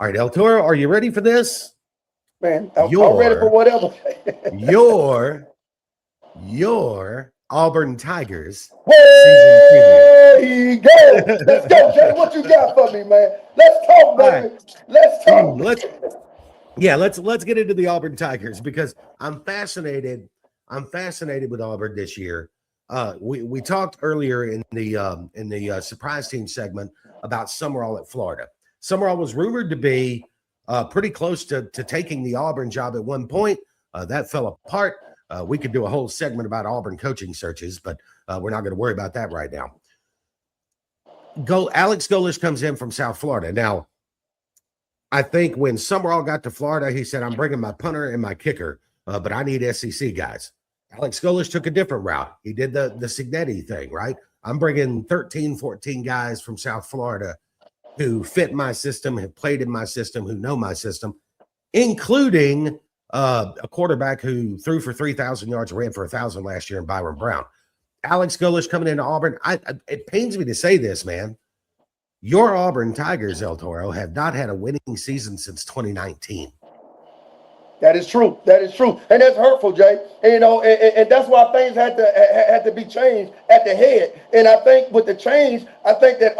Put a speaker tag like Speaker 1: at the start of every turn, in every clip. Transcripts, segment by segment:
Speaker 1: All right, Eltoro, are you ready for this?
Speaker 2: Man, I'm ready for whatever.
Speaker 1: your your Auburn Tigers season preview.
Speaker 2: There you go. Let's go, Jay. What you got for me, man? Let's talk,
Speaker 1: All right.
Speaker 2: baby. Let's talk.
Speaker 1: let's get into the Auburn Tigers because I'm fascinated. I'm fascinated with Auburn this year. We talked earlier in the surprise team segment about Summerall at Florida. Summerall was rumored to be pretty close to taking the Auburn job at one point. That fell apart. We could do a whole segment about Auburn coaching searches, but we're not going to worry about that right now. Alex Golesh comes in from South Florida. Now, I think when Summerall got to Florida, he said, I'm bringing my punter and my kicker, but I need SEC guys. Alex Golesh took a different route. He did the Signetti thing, right? I'm bringing 13, 14 guys from South Florida who fit my system, have played in my system, who know my system, including a quarterback who threw for 3,000 yards, ran for 1,000 last year in Byron Brown. Alex Golesh coming into Auburn. It pains me to say this, man. Your Auburn Tigers, Eltoro, have not had a winning season since 2019.
Speaker 2: That is true. That is true, and that's hurtful, Jay. And, and that's why things had to be changed at the head. And I think with the change, I think that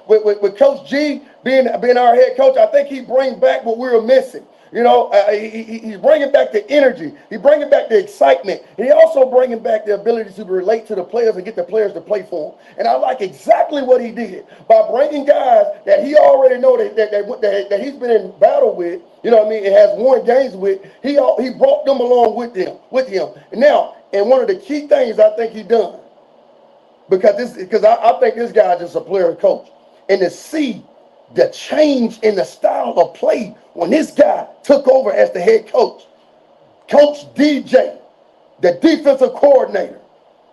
Speaker 2: with Coach G being our head coach, I think he brings back what we were missing. He's bringing back the energy. He's bringing back the excitement. And he also bringing back the ability to relate to the players and get the players to play for him. And I like exactly what he did by bringing guys that he already know that he's been in battle with, and has won games with. He brought them along with him. And now, and one of the key things I think he done, because I think this guy is just a player and coach, and to see the change in the style of play when this guy took over as the head coach. Coach DJ, the defensive coordinator.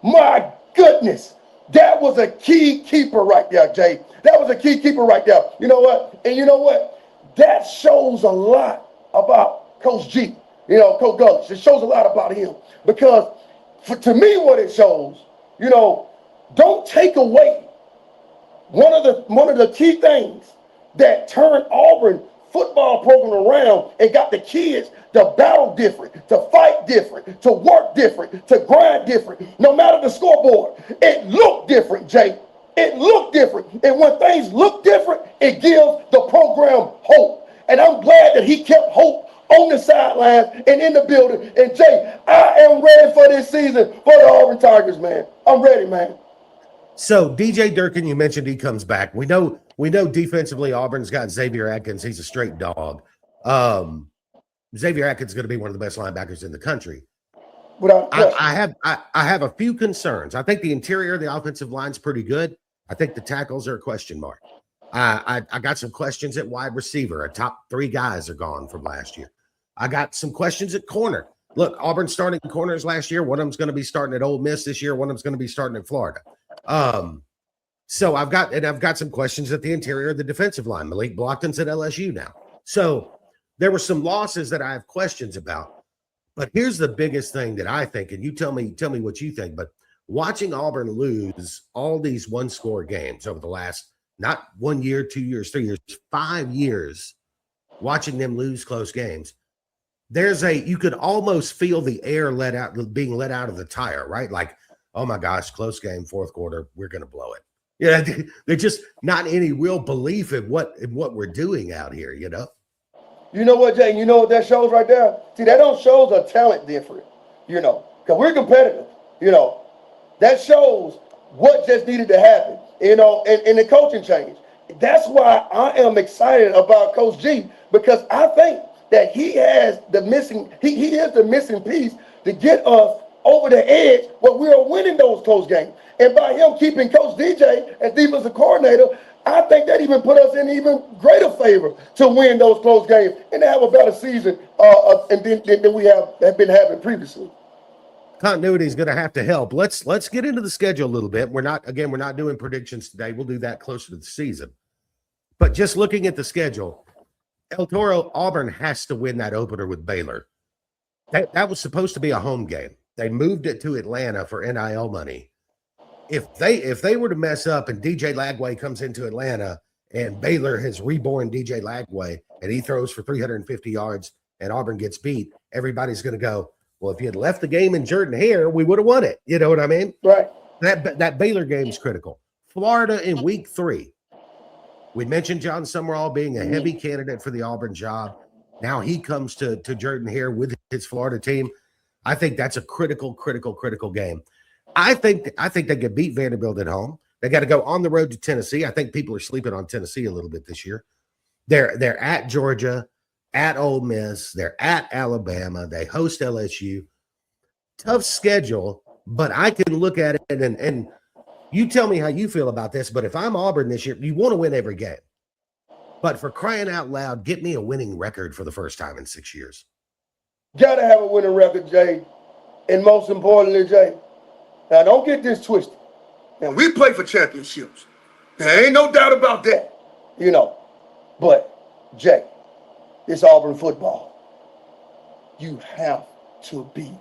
Speaker 2: My goodness, that was a key keeper right there, Jay. That was a key keeper right there. You know what? And you know what? That shows a lot about Coach G, Coach Golesh. It shows a lot about him because to me what it shows, don't take away one of the key things that turned Auburn football program around and got the kids to battle different, to fight different, to work different, to grind different. No matter the scoreboard, it looked different, Jay. It looked different. And when things look different, it gives the program hope. And I'm glad that he kept hope on the sidelines and in the building. And Jay, I am ready for this season for the Auburn Tigers, man. I'm ready, man.
Speaker 1: So DJ Durkin, you mentioned he comes back. We know defensively Auburn's got Xavier Atkins. He's a straight dog. Xavier Atkins is going to be one of the best linebackers in the country. I have a few concerns. I think the interior of the offensive line's pretty good. I think the tackles are a question mark. I got some questions at wide receiver. Our top 3 guys are gone from last year. I got some questions at corner. Look, Auburn starting corners last year. One of them's going to be starting at Ole Miss this year. One of them's going to be starting at Florida. So I've got some questions at the interior of the defensive line. Malik Blockton's at LSU now. So there were some losses that I have questions about. But here's the biggest thing that I think, and you tell me what you think, but watching Auburn lose all these one-score games over the last, not 1 year, 2 years, 3 years, 5 years, watching them lose close games, you could almost feel the air being let out of the tire, right? Like, oh my gosh, close game, fourth quarter, we're going to blow it. Yeah, there's just not any real belief in what we're doing out here,
Speaker 2: You know what, Jay? You know what that shows right there? See, that don't shows a talent difference, because we're competitive, That shows what just needed to happen, and the coaching change. That's why I am excited about Coach G, because I think that he is the missing piece to get us over the edge where we are winning those close games. And by him keeping Coach DJ as defensive coordinator, I think that even put us in even greater favor to win those close games and to have a better season than we have been having previously.
Speaker 1: Continuity is going to have to help. Let's get into the schedule a little bit. We're not doing predictions today. We'll do that closer to the season. But just looking at the schedule, Eltoro, Auburn has to win that opener with Baylor. That was supposed to be a home game. They moved it to Atlanta for NIL money. If they were to mess up and DJ Lagway comes into Atlanta and Baylor has reborn DJ Lagway, and he throws for 350 yards, and Auburn gets beat, everybody's going to go, well, if you had left the game in Jordan-Hare, we would have won it. You know what I mean?
Speaker 2: Right.
Speaker 1: That Baylor game is critical. Florida in week 3. We mentioned John Summerall being a heavy candidate for the Auburn job. Now he comes to Jordan-Hare with his Florida team. I think that's a critical game. I think they could beat Vanderbilt at home. They got to go on the road to Tennessee. I think people are sleeping on Tennessee a little bit this year. They're at Georgia, at Ole Miss, they're at Alabama, they host LSU. Tough schedule, but I can look at it and you tell me how you feel about this, but if I'm Auburn this year, you want to win every game. But for crying out loud, get me a winning record for the first time in 6 years.
Speaker 2: Got to have a winning record, Jay. And most importantly, Jay, now don't get this twisted. Now, we play for championships. There ain't no doubt about that, you know. But, Jay, it's Auburn football. You have to beat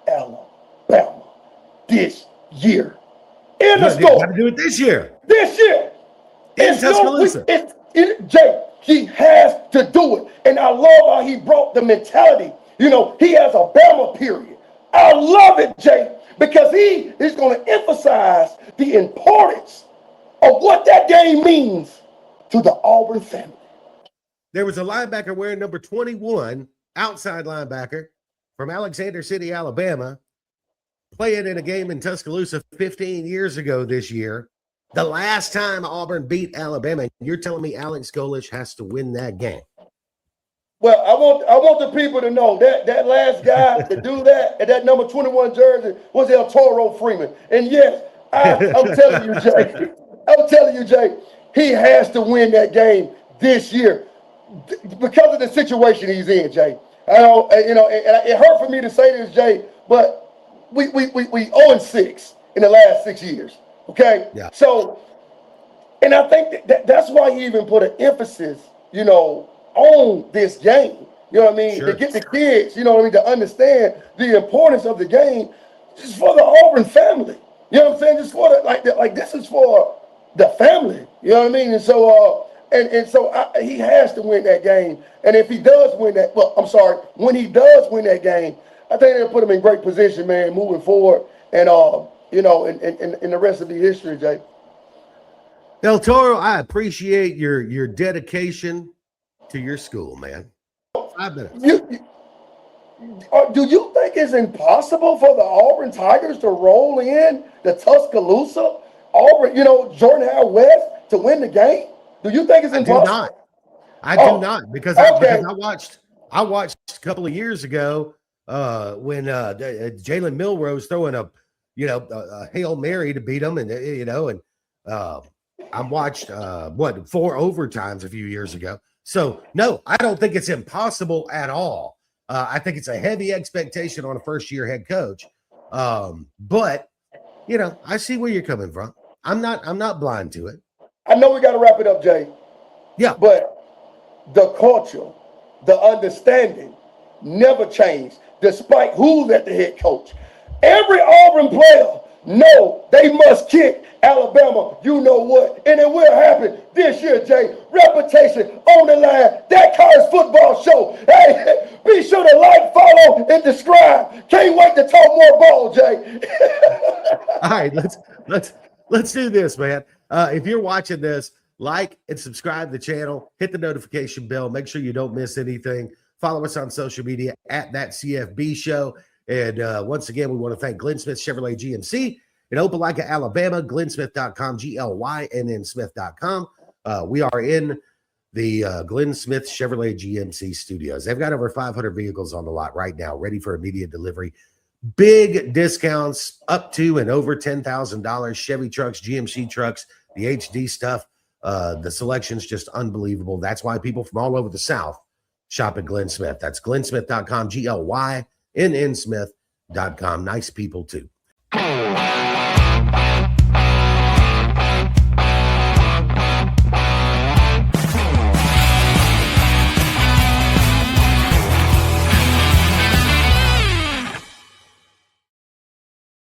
Speaker 2: Alabama this year. In the store.
Speaker 1: Got to do it this year.
Speaker 2: This year.
Speaker 1: In Tuscaloosa.
Speaker 2: Jay, he has to do it. And I love how he brought the mentality. You know, he has a Bama period. I love it, Jay, because he is going to emphasize the importance of what that game means to the Auburn family.
Speaker 1: There was a linebacker wearing number 21, outside linebacker from Alexander City, Alabama, playing in a game in Tuscaloosa 15 years ago this year. The last time Auburn beat Alabama. You're telling me Alex Golesh has to win that game?
Speaker 2: Well, I want the people to know that last guy to do that at that number 21 jersey was Eltoro Freeman. And yes, I'm telling you, Jay, he has to win that game this year because of the situation he's in, Jay. I don't, and it hurt for me to say this, Jay, but we 0-6 in the last 6 years. Okay.
Speaker 1: Yeah.
Speaker 2: So, and I think that's why he even put an emphasis, on this game. You know what I mean?
Speaker 1: Sure.
Speaker 2: To get the kids, to understand the importance of the game, just for the Auburn family. You know what I'm saying? Just for this is for the family. You know what I mean? And so, he has to win that game. And if he does win that, when he does win that game, I think it'll put him in great position, man, moving forward. And and the rest of the history, Jay.
Speaker 1: Eltoro, I appreciate your dedication to your school, man. 5 minutes.
Speaker 2: Do you think it's impossible for the Auburn Tigers to roll in the Tuscaloosa, Auburn, Jordan-Hare West to win the game? Do you think it's impossible?
Speaker 1: I do not because I watched a couple of years ago when Jalen Milrose throwing a Hail Mary to beat them, and I watched 4 overtimes a few years ago. So no, I don't think it's impossible at all. I think it's a heavy expectation on a first-year head coach. But I see where you're coming from. I'm not blind to it.
Speaker 2: I know we got to wrap it up, Jay.
Speaker 1: Yeah.
Speaker 2: But the culture, the understanding never changed, despite who's at the head coach. Every Auburn player know they must kick Alabama, you know what, and it will happen this year, Jay. Reputation on the line. That college football show. Hey, be sure to like, follow, and subscribe. Can't wait to talk more ball, Jay.
Speaker 1: All right, let's do this, man. If you're watching this, like and subscribe to the channel. Hit the notification bell. Make sure you don't miss anything. Follow us on social media at That CFB Show. And once again, we want to thank Glenn Smith Chevrolet GMC in Opelika, Alabama, glennsmith.com, GLYNNsmith.com. We are in the Glenn Smith Chevrolet GMC studios. They've got over 500 vehicles on the lot right now, ready for immediate delivery. Big discounts up to and over $10,000. Chevy trucks, GMC trucks, the HD stuff. The selection's just unbelievable. That's why people from all over the South shop at Glenn Smith. That's glennsmith.com, GLYNNsmith.com. Nice people, too.